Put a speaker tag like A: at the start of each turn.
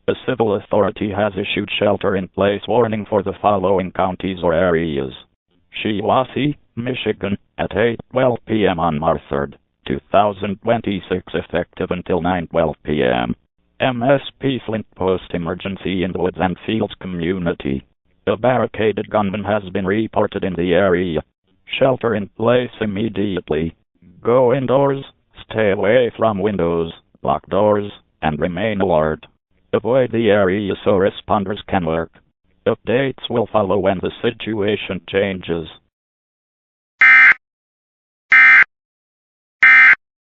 A: A civil authority has issued shelter-in-place warning for the following counties or areas. Shiawassee, Michigan, at 8:12 p.m. on March 3, 2026, effective until 9:12 p.m. MSP Flint Post Emergency in the Woods and Fields Community. A barricaded gunman has been reported in the area. Shelter in place immediately. Go indoors, stay away from windows, lock doors, and remain alert. Avoid the area so responders can work. Updates will follow when the situation changes.